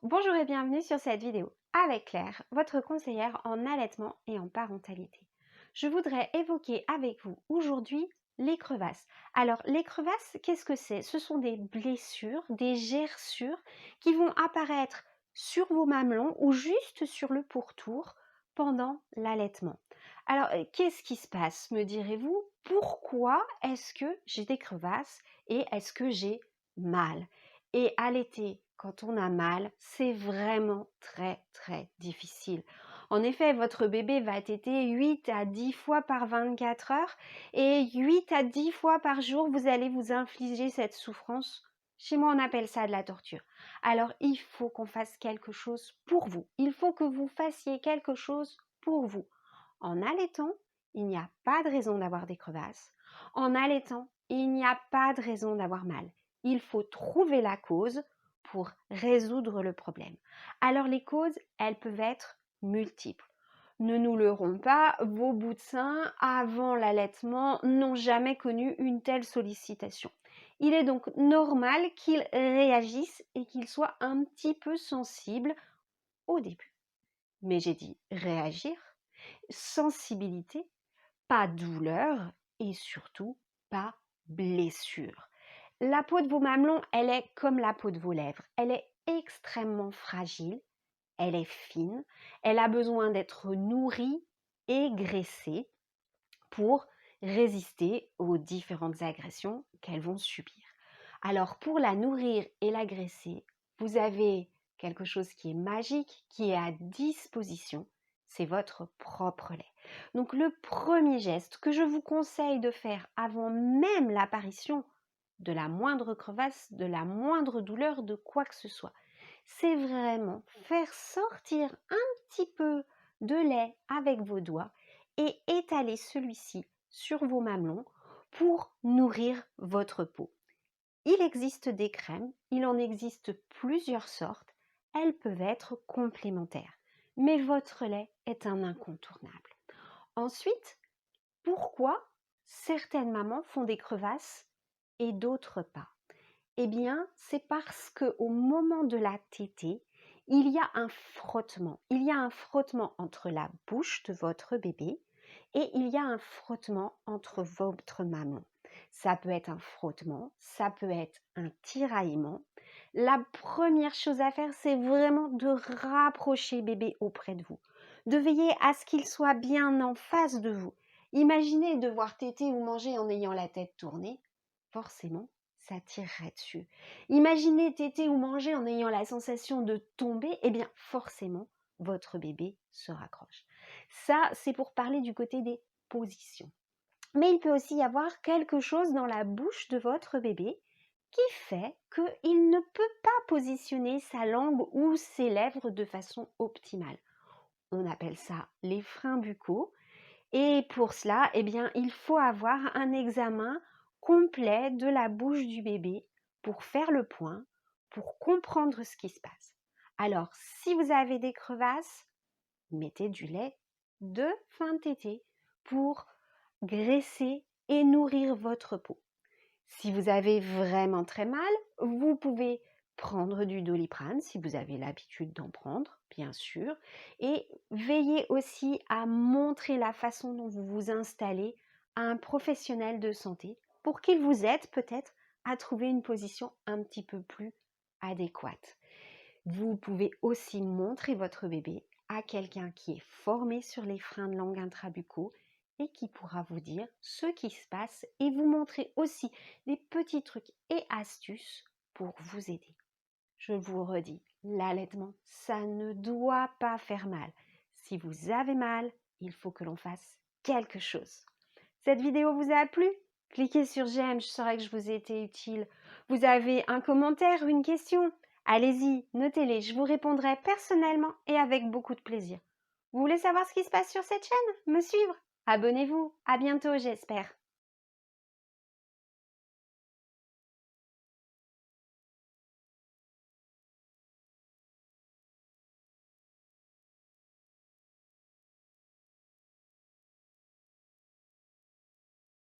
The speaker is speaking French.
Bonjour et bienvenue sur cette vidéo avec Claire, votre conseillère en allaitement et en parentalité. Je voudrais évoquer avec vous aujourd'hui les crevasses. Alors les crevasses, qu'est-ce que c'est? Ce sont des blessures, des gerçures qui vont apparaître sur vos mamelons ou juste sur le pourtour pendant l'allaitement. Alors qu'est-ce qui se passe, me direz-vous? Pourquoi est-ce que j'ai des crevasses et est-ce que j'ai mal? Et allaiter quand on a mal, c'est vraiment très difficile. En effet, votre bébé va téter 8 à 10 fois par 24 heures et 8 à 10 fois par jour, vous allez vous infliger cette souffrance. Chez moi, on appelle ça de la torture. Alors, il faut qu'on fasse quelque chose pour vous. Il faut que vous fassiez quelque chose pour vous. En allaitant, il n'y a pas de raison d'avoir des crevasses. En allaitant, il n'y a pas de raison d'avoir mal. Il faut trouver la cause pour résoudre le problème. Alors les causes, elles peuvent être multiples. Ne nous leurrons pas, vos bouts de sein avant l'allaitement n'ont jamais connu une telle sollicitation. Il est donc normal qu'ils réagissent et qu'ils soient un petit peu sensibles au début. Mais j'ai dit réagir, sensibilité, pas douleur et surtout pas blessure. La peau de vos mamelons, elle est comme la peau de vos lèvres. Elle est extrêmement fragile, elle est fine, elle a besoin d'être nourrie et graissée pour résister aux différentes agressions qu'elles vont subir. Alors pour la nourrir et la graisser, vous avez quelque chose qui est magique, qui est à disposition, c'est votre propre lait. Donc le premier geste que je vous conseille de faire avant même l'apparition de la moindre crevasse, de la moindre douleur, de quoi que ce soit, c'est vraiment faire sortir un petit peu de lait avec vos doigts et étaler celui-ci sur vos mamelons pour nourrir votre peau. Il existe des crèmes, il en existe plusieurs sortes, elles peuvent être complémentaires, mais votre lait est un incontournable. Ensuite, pourquoi certaines mamans font des crevasses et d'autres pas? Eh bien, c'est parce qu'au moment de la tétée, il y a un frottement. Il y a un frottement entre la bouche de votre bébé et il y a un frottement entre votre mamelon. Ça peut être un frottement, ça peut être un tiraillement. La première chose à faire, c'est vraiment de rapprocher bébé auprès de vous, de veiller à ce qu'il soit bien en face de vous. Imaginez devoir téter ou manger en ayant la tête tournée. Forcément, ça tirerait dessus. Imaginez téter ou manger en ayant la sensation de tomber, eh bien forcément, votre bébé se raccroche. Ça, c'est pour parler du côté des positions. Mais il peut aussi y avoir quelque chose dans la bouche de votre bébé qui fait qu'il ne peut pas positionner sa langue ou ses lèvres de façon optimale. On appelle ça les freins buccaux. Et pour cela, eh bien, il faut avoir un examen complet de la bouche du bébé pour faire le point, pour comprendre ce qui se passe. Alors, si vous avez des crevasses, mettez du lait de fin de tétée pour graisser et nourrir votre peau. Si vous avez vraiment très mal, vous pouvez prendre du Doliprane si vous avez l'habitude d'en prendre, bien sûr, et veillez aussi à montrer la façon dont vous vous installez à un professionnel de santé pour qu'il vous aide peut-être à trouver une position un petit peu plus adéquate. Vous pouvez aussi montrer votre bébé à quelqu'un qui est formé sur les freins de langue intrabuccaux et qui pourra vous dire ce qui se passe et vous montrer aussi des petits trucs et astuces pour vous aider. Je vous redis, l'allaitement, ça ne doit pas faire mal. Si vous avez mal, il faut que l'on fasse quelque chose. Cette vidéo vous a plu? Cliquez sur j'aime, je saurai que je vous ai été utile. Vous avez un commentaire, une question? Allez-y, notez-les, je vous répondrai personnellement et avec beaucoup de plaisir. Vous voulez savoir ce qui se passe sur cette chaîne? Me suivre? Abonnez-vous, à bientôt j'espère.